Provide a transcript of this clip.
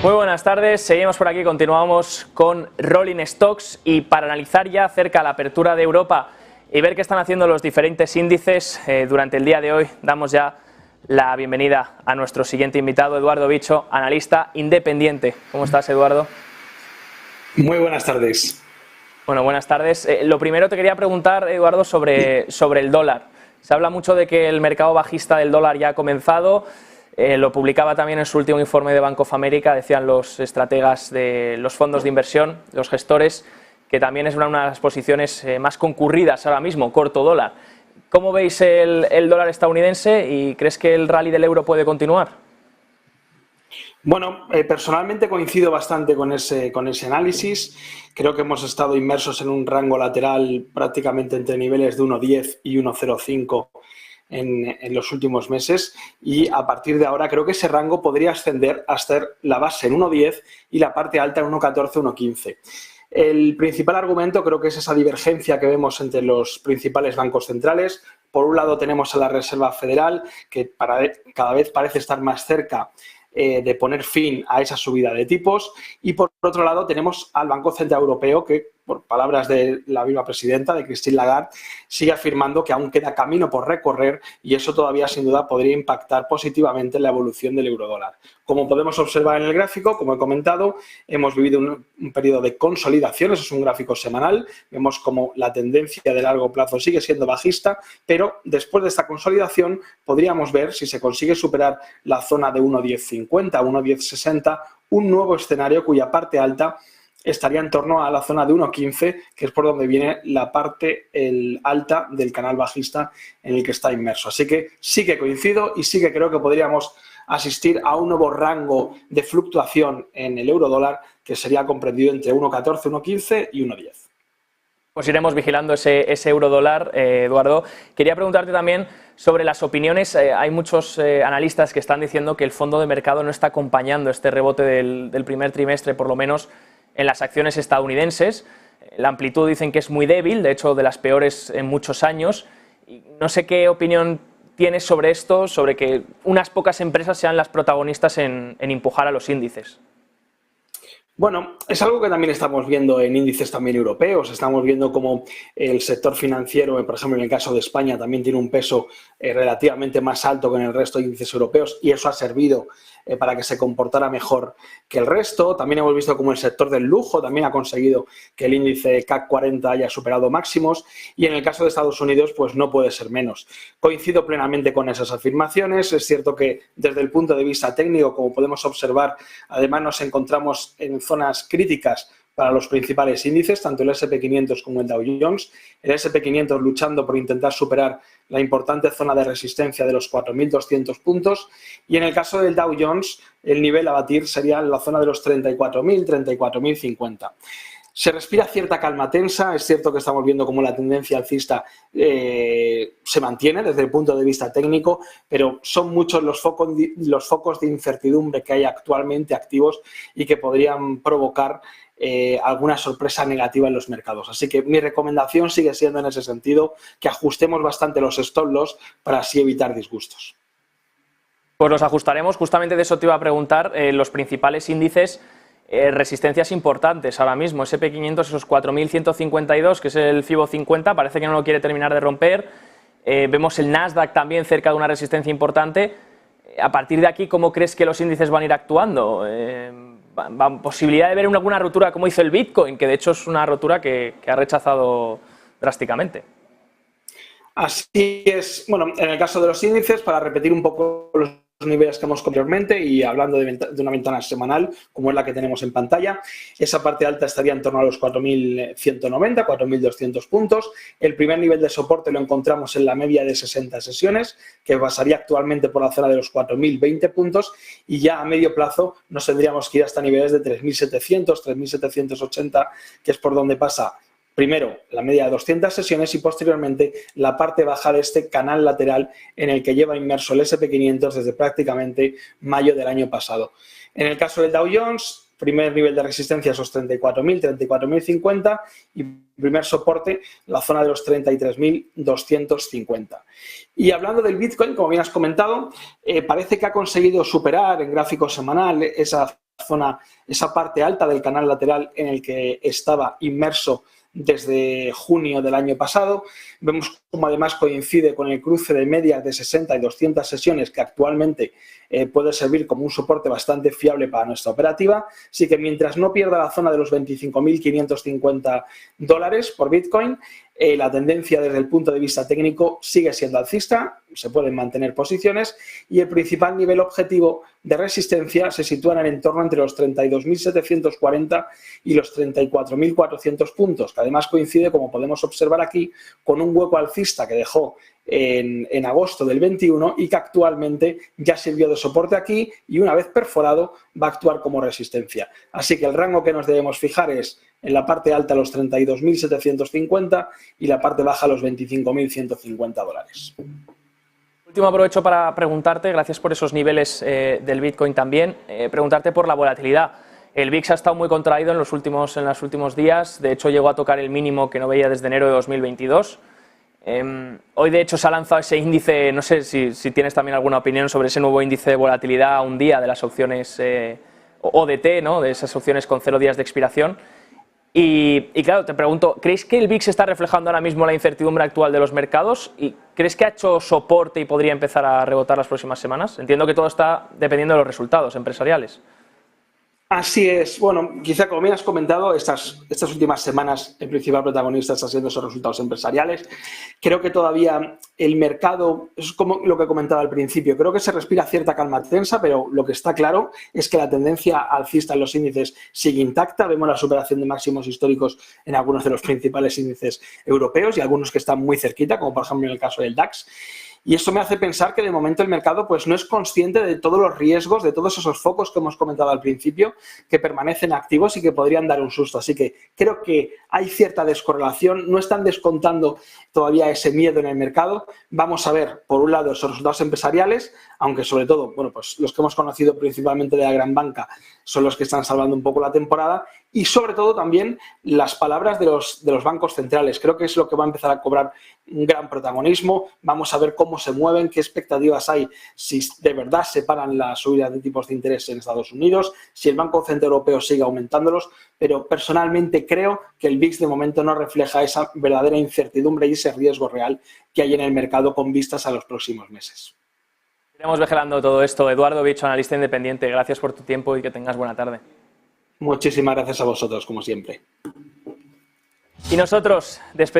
Muy buenas tardes, seguimos por aquí, continuamos con Rolling Stocks y para analizar ya cerca la apertura de Europa y ver qué están haciendo los diferentes índices durante el día de hoy, damos ya la bienvenida a nuestro siguiente invitado, Eduardo Bicho, analista independiente. ¿Cómo estás, Eduardo? Muy buenas tardes. Bueno, buenas tardes. Lo primero te quería preguntar, Eduardo, sobre el dólar. Se habla mucho de que el mercado bajista del dólar ya ha comenzado. Lo publicaba también en su último informe de Bank of America, decían los estrategas de los fondos de inversión, los gestores, que también es una de las posiciones más concurridas ahora mismo, corto dólar. ¿Cómo veis el dólar estadounidense y crees que el rally del euro puede continuar? Bueno, personalmente coincido bastante con ese análisis. Creo que hemos estado inmersos en un rango lateral prácticamente entre niveles de 1,10 y 1,05 en los últimos meses y a partir de ahora creo que ese rango podría ascender hasta la base en 1,10 y la parte alta en 1,14, 1,15. El principal argumento creo que es esa divergencia que vemos entre los principales bancos centrales. Por un lado tenemos a la Reserva Federal, que cada vez parece estar más cerca de poner fin a esa subida de tipos, y por otro lado tenemos al Banco Central Europeo que, por palabras de la misma presidenta, de Christine Lagarde, sigue afirmando que aún queda camino por recorrer y eso todavía sin duda podría impactar positivamente en la evolución del eurodólar. Como podemos observar en el gráfico, como he comentado, hemos vivido un periodo de consolidación, eso es un gráfico semanal, vemos como la tendencia de largo plazo sigue siendo bajista, pero después de esta consolidación podríamos ver, si se consigue superar la zona de 1,1050, 1,1060, un nuevo escenario cuya parte alta estaría en torno a la zona de 1,15, que es por donde viene la parte alta del canal bajista en el que está inmerso. Así que sí que coincido y sí que creo que podríamos asistir a un nuevo rango de fluctuación en el eurodólar que sería comprendido entre 1,14, 1,15 y 1,10. Pues iremos vigilando ese eurodólar, Eduardo. Quería preguntarte también sobre las opiniones. Hay muchos analistas que están diciendo que el fondo de mercado no está acompañando este rebote del primer trimestre, por lo menos en las acciones estadounidenses. La amplitud dicen que es muy débil, de hecho de las peores en muchos años. Y no sé qué opinión tienes sobre esto, sobre que unas pocas empresas sean las protagonistas en empujar a los índices. Bueno, es algo que también estamos viendo en índices también europeos. Estamos viendo cómo el sector financiero, por ejemplo, en el caso de España, también tiene un peso relativamente más alto que en el resto de índices europeos y eso ha servido para que se comportara mejor que el resto. También hemos visto cómo el sector del lujo también ha conseguido que el índice CAC 40 haya superado máximos y en el caso de Estados Unidos pues no puede ser menos. Coincido plenamente con esas afirmaciones. Es cierto que desde el punto de vista técnico, como podemos observar, además nos encontramos en zonas críticas para los principales índices, tanto el S&P 500 como el Dow Jones. El S&P 500 luchando por intentar superar la importante zona de resistencia de los 4.200 puntos y en el caso del Dow Jones el nivel a batir sería la zona de los 34.000, 34.050. Se respira cierta calma tensa, es cierto que estamos viendo cómo la tendencia alcista se mantiene desde el punto de vista técnico, pero son muchos los focos de incertidumbre que hay actualmente activos y que podrían provocar alguna sorpresa negativa en los mercados. Así que mi recomendación sigue siendo en ese sentido que ajustemos bastante los stop loss para así evitar disgustos. Pues los ajustaremos, justamente de eso te iba a preguntar, los principales índices, resistencias importantes ahora mismo, S&P 500 esos 4.152, que es el FIBO 50, parece que no lo quiere terminar de romper, vemos el Nasdaq también cerca de una resistencia importante. A partir de aquí, ¿cómo crees que los índices van a ir actuando? ¿Posibilidad de ver alguna rotura como hizo el Bitcoin, que de hecho es una rotura que ha rechazado drásticamente? Así es. Bueno, en el caso de los índices, para repetir un poco los niveles que hemos comentado anteriormente y hablando de una ventana semanal, como es la que tenemos en pantalla, esa parte alta estaría en torno a los 4.190, 4.200 puntos. El primer nivel de soporte lo encontramos en la media de 60 sesiones, que pasaría actualmente por la zona de los 4.020 puntos y ya a medio plazo nos tendríamos que ir hasta niveles de 3.700, 3.780, que es por donde pasa primero la media de 200 sesiones y posteriormente la parte baja de este canal lateral en el que lleva inmerso el S&P 500 desde prácticamente mayo del año pasado. En el caso del Dow Jones, primer nivel de resistencia esos 34.000, 34.050 y primer soporte la zona de los 33.250. Y hablando del Bitcoin, como bien has comentado, parece que ha conseguido superar en gráfico semanal esa zona, esa parte alta del canal lateral en el que estaba inmerso desde junio del año pasado. Vemos cómo además coincide con el cruce de medias de 60 y 200 sesiones que actualmente puede servir como un soporte bastante fiable para nuestra operativa. Así que mientras no pierda la zona de los $25.550 por Bitcoin, la tendencia desde el punto de vista técnico sigue siendo alcista, se pueden mantener posiciones y el principal nivel objetivo de resistencia se sitúa en el entorno entre los 32.740 y los 34.400 puntos, que además coincide, como podemos observar aquí, con un hueco alcista que dejó en agosto del 21 y que actualmente ya sirvió de soporte aquí y una vez perforado va a actuar como resistencia. Así que el rango que nos debemos fijar es en la parte alta los 32.750 y la parte baja los $25.150. Último, aprovecho para preguntarte, gracias por esos niveles del Bitcoin también, preguntarte por la volatilidad. El VIX ha estado muy contraído en los últimos días, de hecho llegó a tocar el mínimo que no veía desde enero de 2022. Hoy de hecho se ha lanzado ese índice, no sé si tienes también alguna opinión sobre ese nuevo índice de volatilidad a un día de las opciones ODT, ¿no? De esas opciones con 0 días de expiración. Y claro, te pregunto, ¿crees que el VIX está reflejando ahora mismo la incertidumbre actual de los mercados? ¿Y crees que ha hecho soporte y podría empezar a rebotar las próximas semanas? Entiendo que todo está dependiendo de los resultados empresariales. Así es. Bueno, quizá como bien has comentado, estas últimas semanas el principal protagonista está siendo esos resultados empresariales. Creo que todavía el mercado, es como lo que comentaba al principio, creo que se respira cierta calma tensa, pero lo que está claro es que la tendencia alcista en los índices sigue intacta. Vemos la superación de máximos históricos en algunos de los principales índices europeos y algunos que están muy cerquita, como por ejemplo en el caso del DAX. Y esto me hace pensar que de momento el mercado pues no es consciente de todos los riesgos, de todos esos focos que hemos comentado al principio, que permanecen activos y que podrían dar un susto. Así que creo que hay cierta descorrelación, no están descontando todavía ese miedo en el mercado. Vamos a ver, por un lado, esos resultados empresariales, aunque sobre todo, bueno, pues los que hemos conocido principalmente de la gran banca son los que están salvando un poco la temporada, y sobre todo también las palabras de los bancos centrales. Creo que es lo que va a empezar a cobrar un gran protagonismo. Vamos a ver cómo se mueven, qué expectativas hay, si de verdad se paran las subidas de tipos de interés en Estados Unidos, si el Banco Central Europeo sigue aumentándolos, pero personalmente creo que el VIX de momento no refleja esa verdadera incertidumbre y ese riesgo real que hay en el mercado con vistas a los próximos meses. Iremos vigilando todo esto. Eduardo Bicho, analista independiente, gracias por tu tiempo y que tengas buena tarde. Muchísimas gracias a vosotros, como siempre. Y nosotros despedimos.